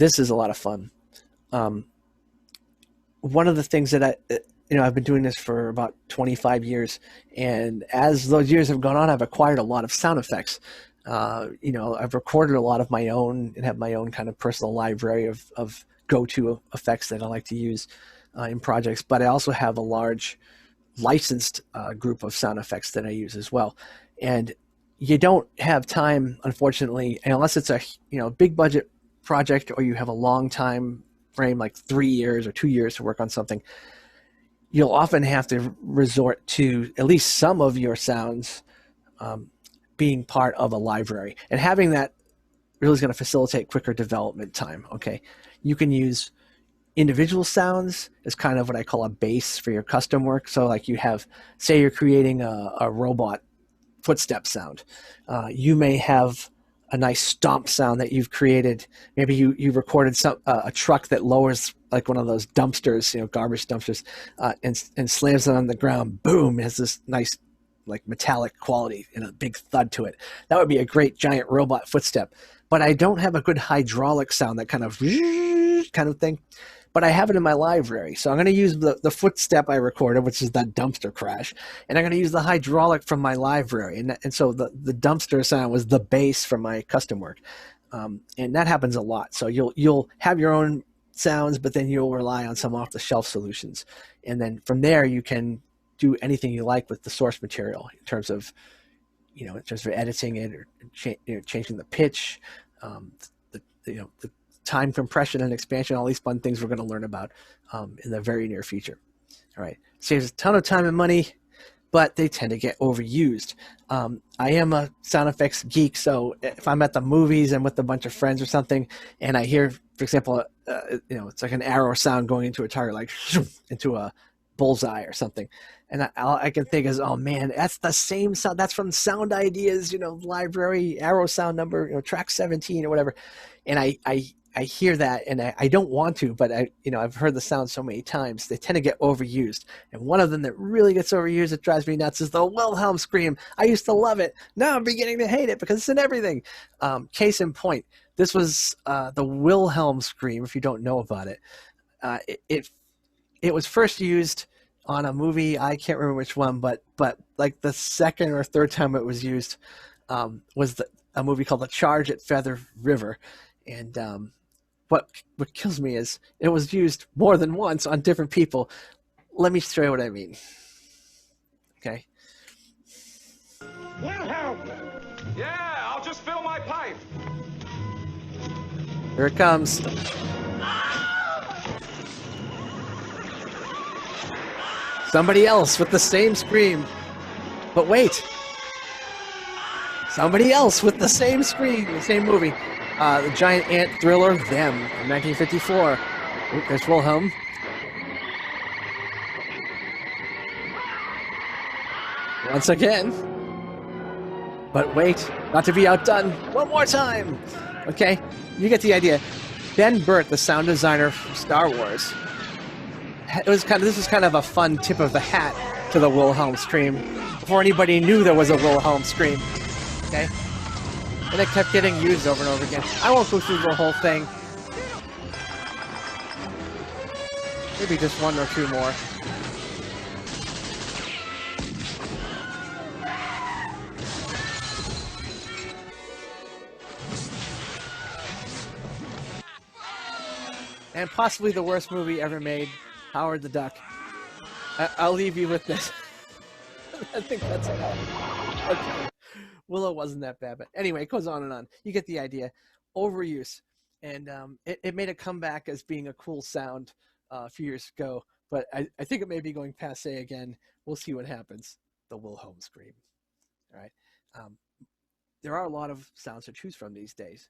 this is a lot of fun. Um, One of the things that I've been doing this for about 25 years, and as those years have gone on, I've acquired a lot of sound effects. I've recorded a lot of my own and have my own kind of personal library of go-to effects that I like to use in projects. But I also have a large licensed group of sound effects that I use as well. And you don't have time, unfortunately, unless it's a big budget project or you have a long time frame, like 3 years or 2 years to work on something. You'll often have to resort to at least some of your sounds being part of a library, and having that really is going to facilitate quicker development time. Okay, you can use individual sounds as kind of what I call a base for your custom work. So like you have, say you're creating a robot footstep sound. You may have a nice stomp sound that you've created. Maybe you recorded a truck that lowers like one of those dumpsters, garbage dumpsters, and slams it on the ground. Boom! It has this nice like metallic quality and a big thud to it. That would be a great giant robot footstep. But I don't have a good hydraulic sound, that kind of thing. But I have it in my library. So I'm going to use the footstep I recorded, which is that dumpster crash. And I'm going to use the hydraulic from my library. And so the dumpster sound was the base for my custom work. And that happens a lot. So you'll have your own sounds, but then you'll rely on some off-the-shelf solutions. And then from there, you can do anything you like with the source material in terms of editing it or changing the pitch, the time compression and expansion, all these fun things we're going to learn about in the very near future. All right. Saves a ton of time and money, but they tend to get overused. I am a sound effects geek, so if I'm at the movies and with a bunch of friends or something, and I hear, for example, it's like an arrow sound going into a target, like into a bullseye or something, and I can think is, oh man, that's the same sound. That's from Sound Ideas, library arrow sound number, track 17 or whatever. And I hear that, and I don't want to, but I've heard the sound so many times, they tend to get overused. And one of them that really gets overused, that drives me nuts, is the Wilhelm scream. I used to love it. Now I'm beginning to hate it because it's in everything. Case in point, this was the Wilhelm scream. If you don't know about it, it was first used on a movie. I can't remember which one, but like the second or third time it was used was a movie called The Charge at Feather River. And what kills me is it was used more than once on different people. Let me show you what I mean. Okay. Wilhelm! Yeah, I'll just fill my pipe. Here it comes. Somebody else with the same scream. But wait. Somebody else with the same scream, the same movie. The giant ant thriller, Them, in 1954. Ooh, there's Wilhelm. Once again. But wait, not to be outdone. One more time. Okay, you get the idea. Ben Burtt, the sound designer from Star Wars, this was kind of a fun tip of the hat to the Wilhelm scream before anybody knew there was a Wilhelm scream. Okay? And it kept getting used over and over again. I won't go through the whole thing. Maybe just one or two more. And possibly the worst movie ever made, Howard the Duck. I'll leave you with this. I think that's enough. Okay. Willow wasn't that bad, but anyway, it goes on and on. You get the idea. Overuse. And it made a comeback as being a cool sound a few years ago, but I think it may be going passe again. We'll see what happens. The Wilhelm scream. All right. There are a lot of sounds to choose from these days.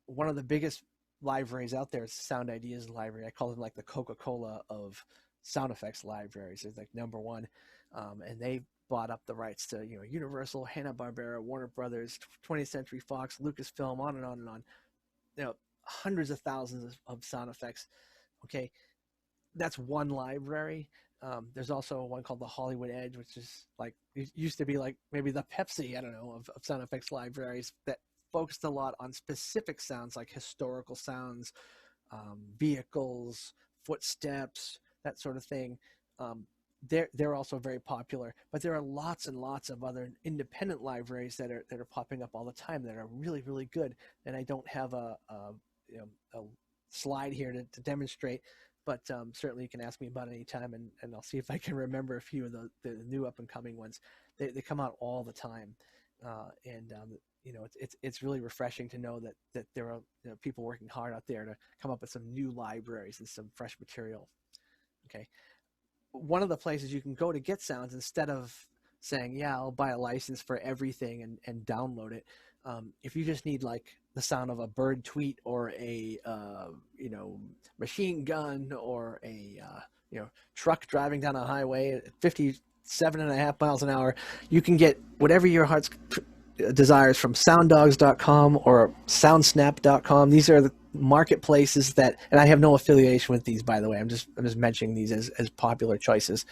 One of the biggest libraries out there is Sound Ideas library. I call them like the Coca-Cola of sound effects libraries. It's like number one. And they bought up the rights to Universal, Hanna-Barbera, Warner Brothers, 20th Century Fox, Lucasfilm, on and on and on. Hundreds of thousands of sound effects. Okay, that's one library. There's also one called the Hollywood Edge, which is like, it used to be like maybe the Pepsi, I don't know, of sound effects libraries that focused a lot on specific sounds like historical sounds, vehicles, footsteps, that sort of thing. Um, they're also very popular, but there are lots and lots of other independent libraries that are popping up all the time that are really really good. And I don't have you know, a slide here to demonstrate, but certainly you can ask me about it anytime, and I'll see if I can remember a few of the new up and coming ones. They come out all the time, and you know, it's really refreshing to know that there are, you know, people working hard out there to come up with some new libraries and some fresh material. Okay, one of the places you can go to get sounds, instead of saying, yeah, I'll buy a license for everything and download it, if you just need like the sound of a bird tweet or a you know, machine gun or a you know, truck driving down a highway at 57.5 miles an hour, you can get whatever your heart's desires from sounddogs.com or soundsnap.com. These are the marketplaces that, and I have no affiliation with these, by the way. I'm just mentioning these as popular choices.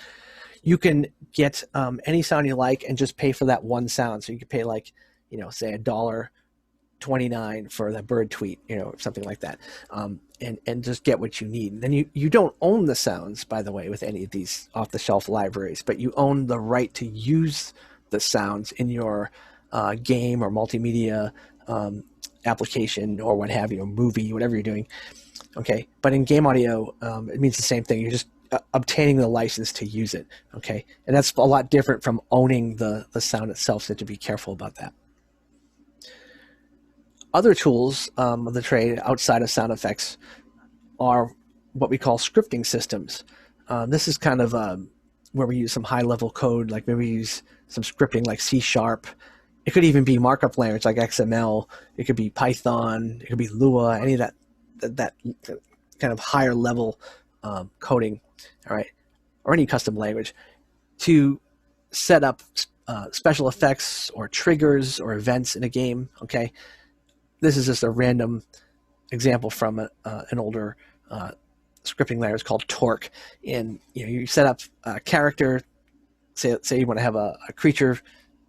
You can get any sound you like and just pay for that one sound. So you could pay like, you know, say $1.29 for that bird tweet, you know, something like that, and just get what you need. And then you don't own the sounds, by the way, with any of these off the shelf libraries, but you own the right to use the sounds in your game or multimedia application or what have you, a movie, whatever you're doing. Okay, but in game audio, it means the same thing. You're just obtaining the license to use it. Okay, and that's a lot different from owning the sound itself. So to be careful about that. Other tools of the trade outside of sound effects are what we call scripting systems. This is kind of where we use some high level code, like maybe we use some scripting like C#. It could even be markup language like XML. It could be Python. It could be Lua. Any of that kind of higher level coding, all right, or any custom language to set up special effects or triggers or events in a game. Okay, this is just a random example from an older scripting language called Torque. And you know, you set up a character. Say you want to have a creature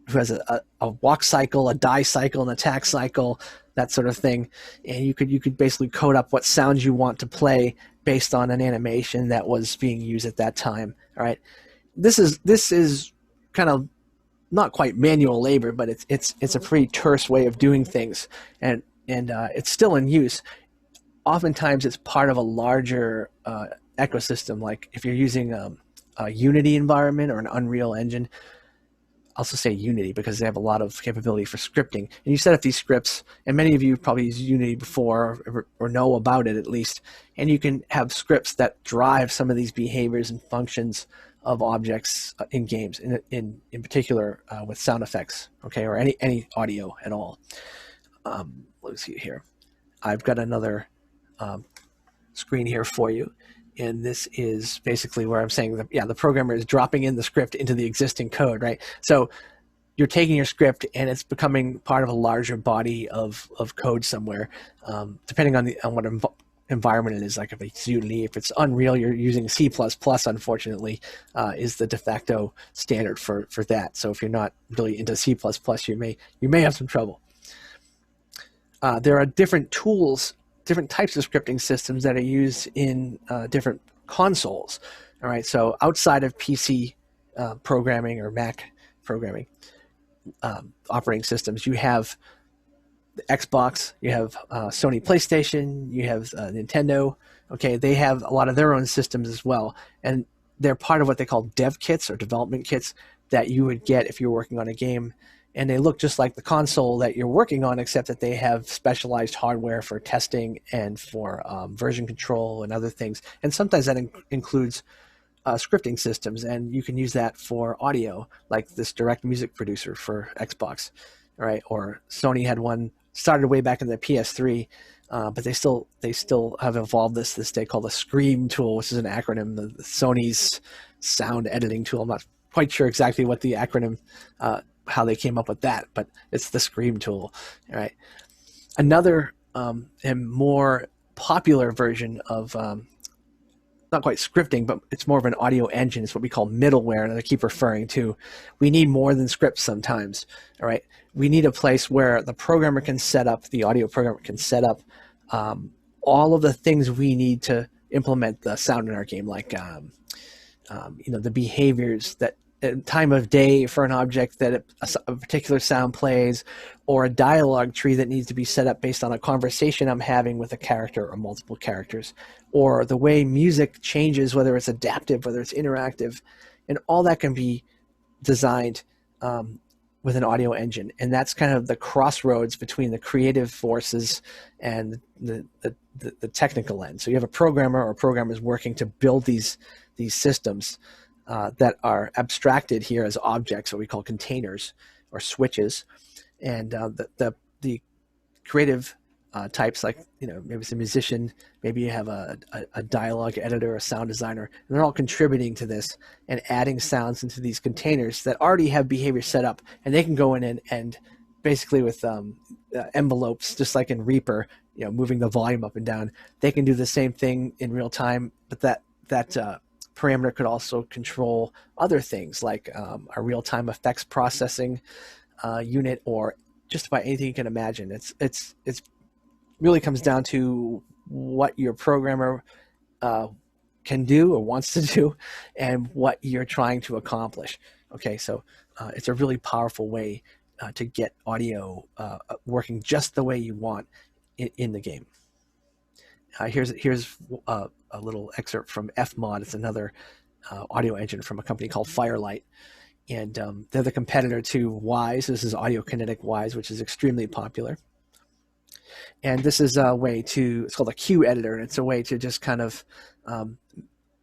who has a walk cycle, a die cycle, an attack cycle, that sort of thing. And you could basically code up what sounds you want to play based on an animation that was being used at that time. All right, this is kind of not quite manual labor, but it's a pretty terse way of doing things, and it's still in use. Oftentimes, it's part of a larger ecosystem. Like if you're using a Unity environment or an Unreal Engine, I'll also say Unity because they have a lot of capability for scripting. And you set up these scripts, and many of you probably used Unity before or know about it at least. And you can have scripts that drive some of these behaviors and functions of objects in games, in particular with sound effects, okay, or any audio at all. Let's see here. I've got another screen here for you. And this is basically where I'm saying that, yeah, the programmer is dropping in the script into the existing code, right? So you're taking your script and it's becoming part of a larger body of code somewhere, depending on what environment it is. Like if it's Unity, if it's Unreal, you're using C++, unfortunately, is the de facto standard for that. So if you're not really into C++, you may have some trouble. There are different tools, different types of scripting systems that are used in different consoles. All right, so outside of PC programming or Mac programming operating systems, you have the Xbox, you have Sony PlayStation, you have Nintendo. Okay, they have a lot of their own systems as well, and they're part of what they call dev kits or development kits that you would get if you're working on a game. And they look just like the console that you're working on, except that they have specialized hardware for testing and for version control and other things. And sometimes that includes scripting systems, and you can use that for audio, like this direct music producer for Xbox, right? Or Sony had one started way back in the PS3, but they still have evolved this day called the Scream tool, which is an acronym, the Sony's sound editing tool. I'm not quite sure exactly what the acronym how they came up with that, but it's the Scream tool. All right. Another and more popular version of not quite scripting, but it's more of an audio engine. It's what we call middleware that I keep referring to. We need more than scripts sometimes. All right. We need a place where the programmer can set up, the audio programmer can set up all of the things we need to implement the sound in our game, like the behaviors that time of day for an object that a particular sound plays, or a dialogue tree that needs to be set up based on a conversation I'm having with a character or multiple characters, or the way music changes, whether it's adaptive, whether it's interactive, and all that can be designed with an audio engine. And that's kind of the crossroads between the creative forces and the technical end. So you have a programmer or programmers working to build these systems that are abstracted here as objects, what we call containers or switches, and the creative types, like maybe it's a musician, maybe you have a dialogue editor, a sound designer, and they're all contributing to this and adding sounds into these containers that already have behavior set up, and they can go in and basically with envelopes, just like in Reaper, moving the volume up and down, they can do the same thing in real time, but that parameter could also control other things like a real-time effects processing unit, or just about anything you can imagine. It's really comes down to what your programmer can do or wants to do, and what you're trying to accomplish. Okay, so it's a really powerful way to get audio working just the way you want in the game. Here's a little excerpt from Fmod. It's another audio engine from a company called Firelight, and they're the competitor to Wise. This is Audio Kinetic Wise, which is extremely popular. And this is a way to, it's called a cue editor, and it's a way to just kind of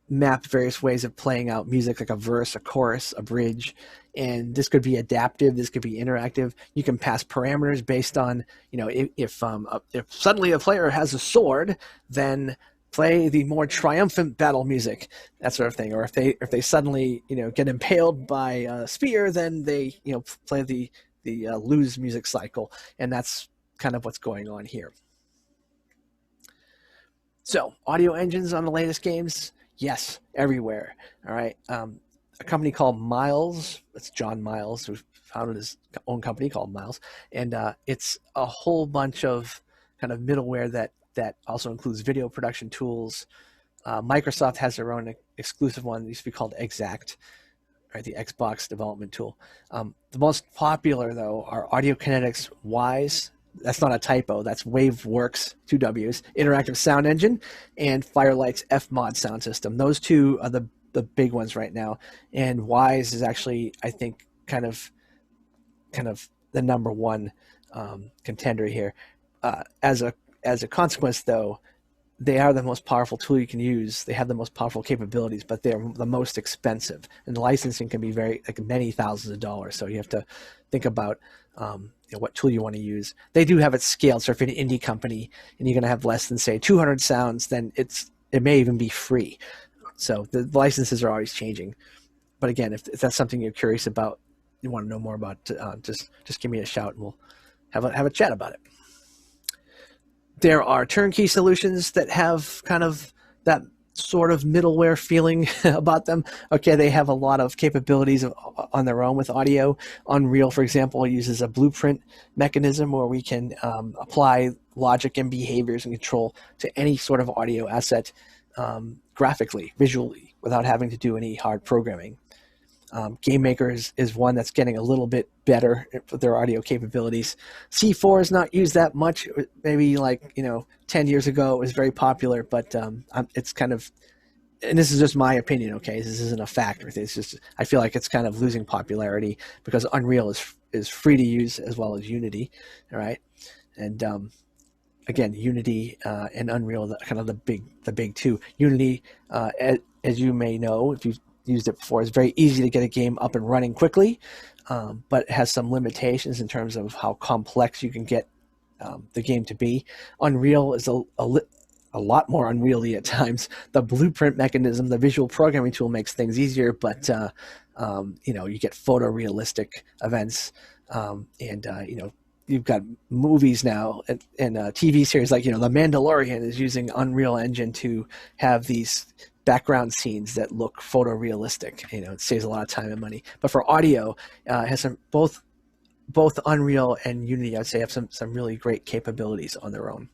map various ways of playing out music, like a verse, a chorus, a bridge. And this could be adaptive, this could be interactive. You can pass parameters based on, if suddenly a player has a sword, then play the more triumphant battle music, that sort of thing. Or if they suddenly get impaled by a spear, then they play the lose music cycle, and that's kind of what's going on here. So audio engines on the latest games, yes, everywhere. All right. A company called Miles, that's John Miles, who founded his own company called Miles, and it's a whole bunch of kind of middleware that also includes video production tools. Microsoft has their own exclusive one. It used to be called Exact, right? The Xbox development tool. The most popular, though, are Audio Kinetics Wise. That's not a typo. That's WaveWorks, 2 Ws, Interactive Sound Engine, and Firelight's Fmod sound system. Those two are the big ones right now. And Wise is actually, I think, kind of the number one contender here. As a consequence, though, they are the most powerful tool you can use. They have the most powerful capabilities, but they're the most expensive. And the licensing can be many thousands of dollars. So you have to think about what tool you want to use. They do have it scaled. So if you're an indie company and you're going to have less than, say, 200 sounds, then it may even be free. So the licenses are always changing. But again, if that's something you're curious about, you want to know more about, just give me a shout and we'll have a chat about it. There are turnkey solutions that have kind of that sort of middleware feeling about them. Okay, they have a lot of capabilities on their own with audio. Unreal, for example, uses a blueprint mechanism where we can apply logic and behaviors and control to any sort of audio asset graphically, visually, without having to do any hard programming. Game Maker is one that's getting a little bit better with their audio capabilities. C4 is not used that much. Maybe 10 years ago it was very popular, but it's kind of, and this is just my opinion, okay? This isn't a fact. It's just, I feel like it's kind of losing popularity because Unreal is free to use as well as Unity, all right? And again, Unity and Unreal, kind of the big two. Unity, as you may know, if you've used it before, it's very easy to get a game up and running quickly, but it has some limitations in terms of how complex you can get the game to be. Unreal is a lot more unwieldy at times. The blueprint mechanism, the visual programming tool, makes things easier, but you get photorealistic events, and you've got movies now and TV series like The Mandalorian is using Unreal Engine to have these background scenes that look photorealistic. It saves a lot of time and money. But for audio, it has both Unreal and Unity, I'd say, have some really great capabilities on their own.